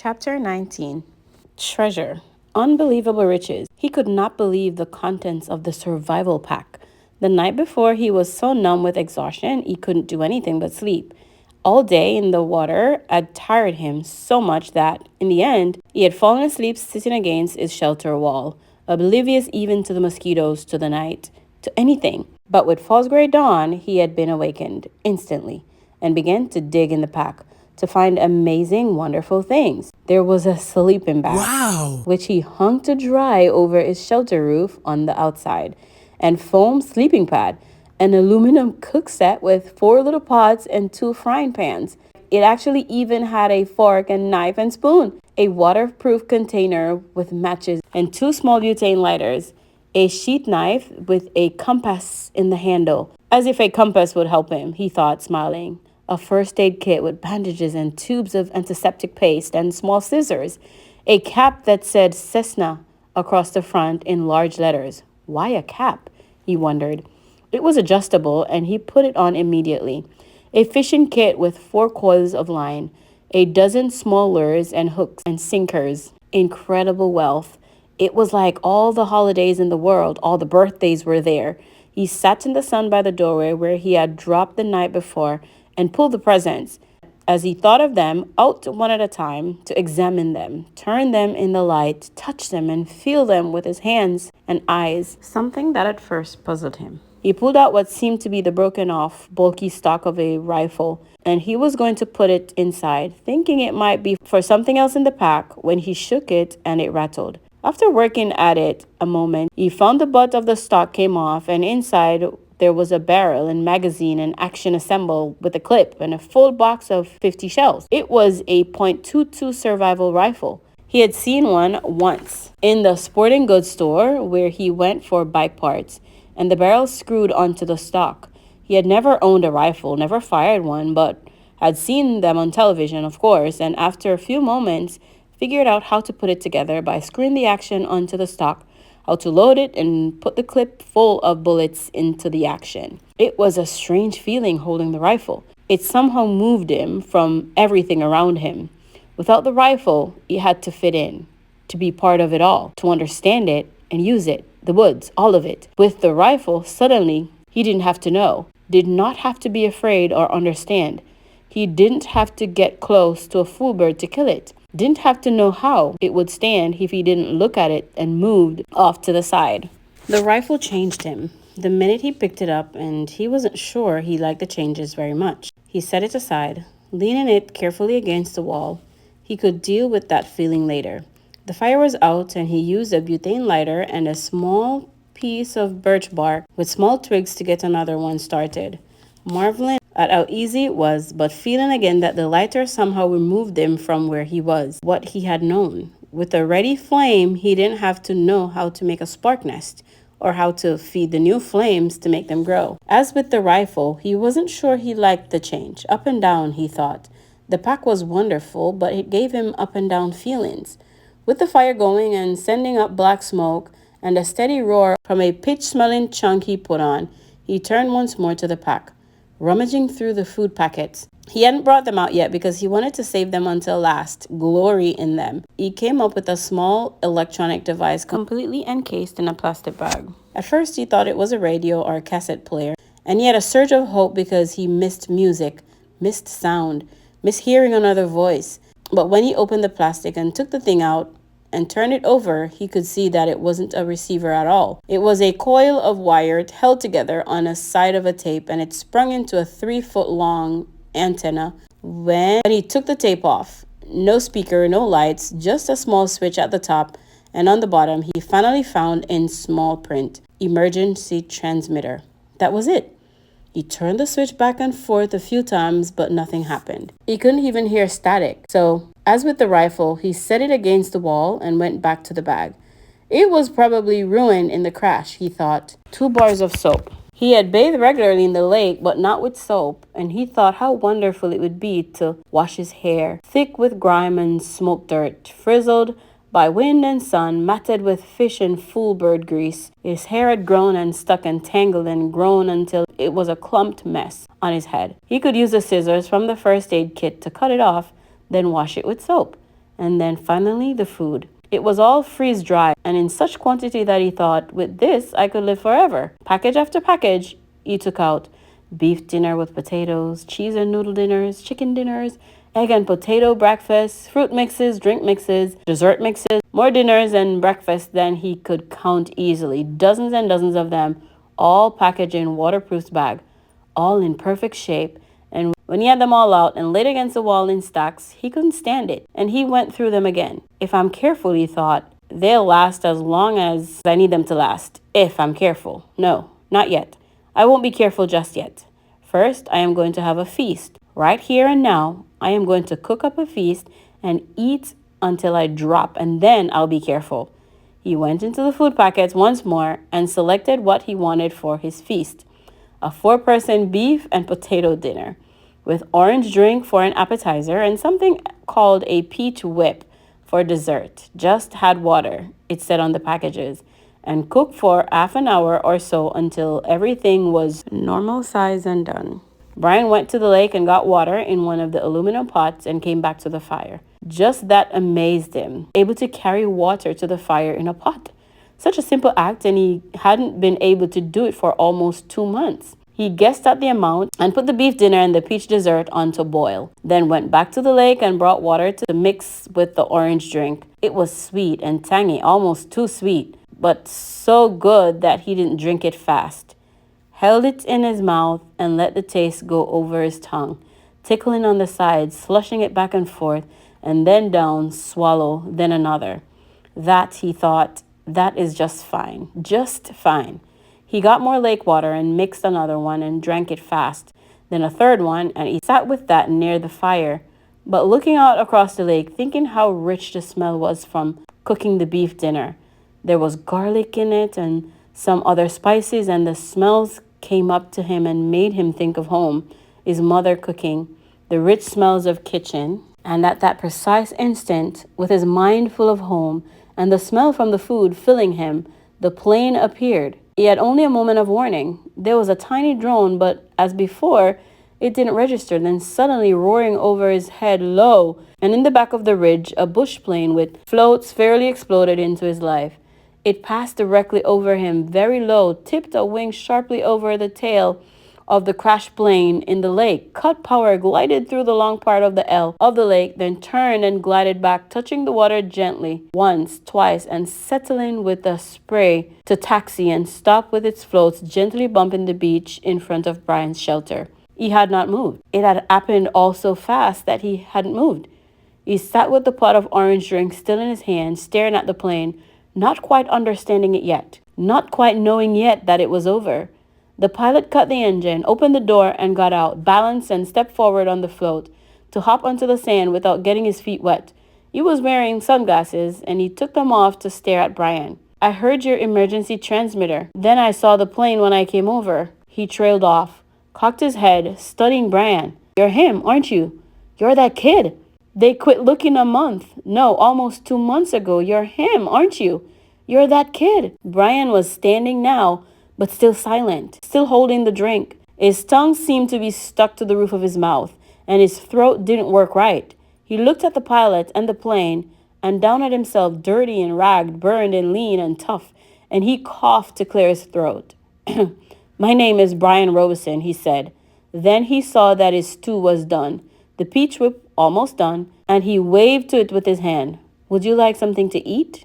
Chapter 19. Treasure. Unbelievable riches. He could not believe the contents of the survival pack. The night before, he was so numb with exhaustion, he couldn't do anything but sleep. All day in the water had tired him so much that, in the end, he had fallen asleep sitting against his shelter wall, oblivious even to the mosquitoes, to the night, to anything. But with false gray dawn, he had been awakened instantly and began to dig in the pack to find amazing, wonderful things. There was a sleeping bag, Wow! which he hung to dry over his shelter roof on the outside, and foam sleeping pad, an aluminum cook set with 4 little pots and 2 frying pans. It actually even had a fork and knife and spoon, a waterproof container with matches and 2 small butane lighters, a sheath knife with a compass in the handle, as if a compass would help him, he thought, smiling. A first aid kit with bandages and tubes of antiseptic paste and small scissors, a cap that said Cessna across the front in large letters. Why a cap? He wondered. It was adjustable, and he put it on immediately. A fishing kit with 4 coils of line, a dozen small lures and hooks and sinkers. Incredible wealth. It was like all the holidays in the world, all the birthdays were there. He sat in the sun by the doorway where he had dropped the night before and pulled the presents. As he thought of them, out one at a time, to examine them, turn them in the light, touch them, and feel them with his hands and eyes, something that at first puzzled him. He pulled out what seemed to be the broken off, bulky stock of a rifle, and he was going to put it inside, thinking it might be for something else in the pack, when he shook it and it rattled. After working at it a moment, he found the butt of the stock came off, and inside there was a barrel and magazine and action assembled with a clip and a full box of 50 shells. It was a .22 survival rifle. He had seen one once in the sporting goods store where he went for bike parts, and the barrel screwed onto the stock. He had never owned a rifle, never fired one, but had seen them on television, of course, and after a few moments, figured out how to put it together by screwing the action onto the stock, how to load it, and put the clip full of bullets into the action. It was a strange feeling holding the rifle. It somehow moved him from everything around him. Without the rifle, he had to fit in, to be part of it all, to understand it and use it, the woods, all of it. With the rifle, suddenly, he didn't have to know, did not have to be afraid or understand. He didn't have to get close to a fool bird to kill it. Didn't have to know how it would stand if he didn't look at it and moved off to the side. The rifle changed him the minute he picked it up, and he wasn't sure he liked the changes very much. He set it aside, leaning it carefully against the wall. He could deal with that feeling later. The fire was out, and he used a butane lighter and a small piece of birch bark with small twigs to get another one started, marveling at how easy it was, but feeling again that the lighter somehow removed him from where he was, what he had known. With a ready flame, he didn't have to know how to make a spark nest or how to feed the new flames to make them grow. As with the rifle, he wasn't sure he liked the change. Up and down, he thought. The pack was wonderful, but it gave him up and down feelings. With the fire going and sending up black smoke and a steady roar from a pitch-smelling chunk he put on, he turned once more to the pack, rummaging through the food packets. He hadn't brought them out yet because he wanted to save them until last, glory in them. He came up with a small electronic device completely encased in a plastic bag. At first he thought it was a radio or a cassette player, and he had a surge of hope because he missed music, missed sound, missed hearing another voice. But when he opened the plastic and took the thing out and turned it over, he could see that it wasn't a receiver at all. It was a coil of wire held together on a side of a tape, and it sprung into a 3-foot-long antenna when he took the tape off. No speaker, no lights, just a small switch at the top, and on the bottom he finally found in small print, emergency transmitter. That was it. He turned the switch back and forth a few times, but nothing happened. He couldn't even hear static. So, as with the rifle, he set it against the wall and went back to the bag. It was probably ruined in the crash, he thought. 2 bars of soap. He had bathed regularly in the lake, but not with soap, and he thought how wonderful it would be to wash his hair, thick with grime and smoke dirt, frizzled by wind and sun, matted with fish and fool bird grease. His hair had grown and stuck and tangled and grown until it was a clumped mess on his head. He could use the scissors from the first aid kit to cut it off, then wash it with soap. and then finally the food. It was all freeze dried and in such quantity that he thought, with this, I could live forever. Package after package, he took out beef dinner with potatoes, cheese and noodle dinners, chicken dinners, egg and potato breakfasts, fruit mixes, drink mixes, dessert mixes, more dinners and breakfasts than he could count easily. Dozens and dozens of them, all packaged in waterproof bag, all in perfect shape. And when he had them all out and laid against the wall in stacks, he couldn't stand it, and he went through them again. If I'm careful, he thought, they'll last as long as I need them to last. If I'm careful. No, not yet. I won't be careful just yet. First, I am going to have a feast. Right here and now, I am going to cook up a feast and eat until I drop, and then I'll be careful. He went into the food packets once more and selected what he wanted for his feast. A 4-person beef and potato dinner with orange drink for an appetizer and something called a peach whip for dessert. Just had water, it said on the packages, and cooked for half an hour or so until everything was normal size and done. Brian went to the lake and got water in one of the aluminum pots and came back to the fire. Just that amazed him, able to carry water to the fire in a pot. Such a simple act, and he hadn't been able to do it for almost 2 months. He guessed at the amount and put the beef dinner and the peach dessert on to boil. Then went back to the lake and brought water to mix with the orange drink. It was sweet and tangy, almost too sweet, but so good that he didn't drink it fast. Held it in his mouth and let the taste go over his tongue, tickling on the sides, slushing it back and forth, and then down, swallow, then another. That, he thought, that is just fine, just fine. He got more lake water and mixed another one and drank it fast, then a third one, and he sat with that near the fire, but looking out across the lake, thinking how rich the smell was from cooking the beef dinner. There was garlic in it and some other spices, and the smells came up to him and made him think of home, his mother cooking, the rich smells of kitchen. And at that precise instant, with his mind full of home and the smell from the food filling him, the plane appeared. He had only a moment of warning. There was a tiny drone, but as before, it didn't register. Then suddenly roaring over his head low, and in the back of the ridge, a bush plane with floats fairly exploded into his life. It passed directly over him, very low, tipped a wing sharply over the tail of the crashed plane in the lake, cut power, glided through the long part of the L of the lake, then turned and glided back, touching the water gently, once, twice, and settling with a spray to taxi and stop with its floats gently bumping the beach in front of Brian's shelter. He had not moved. It had happened all so fast that he hadn't moved. He sat with the pot of orange drink still in his hand, staring at the plane, not quite understanding it yet, not quite knowing yet that it was over. The pilot cut the engine, opened the door, and got out, balanced and stepped forward on the float to hop onto the sand without getting his feet wet. He was wearing sunglasses, and he took them off to stare at Brian. I heard your emergency transmitter. Then I saw the plane when I came over. He trailed off, cocked his head, studying Brian. You're him, aren't you? You're that kid. They quit looking a month. No, almost 2 months ago. You're him, aren't you? You're that kid. Brian was standing now, but still silent, still holding the drink. His tongue seemed to be stuck to the roof of his mouth, and his throat didn't work right. He looked at the pilot and the plane, and down at himself, dirty and ragged, burned and lean and tough, and he coughed to clear his throat. My name is Brian Robeson, he said. Then he saw that his stew was done, the peach whip almost done, and he waved to it with his hand. Would you like something to eat?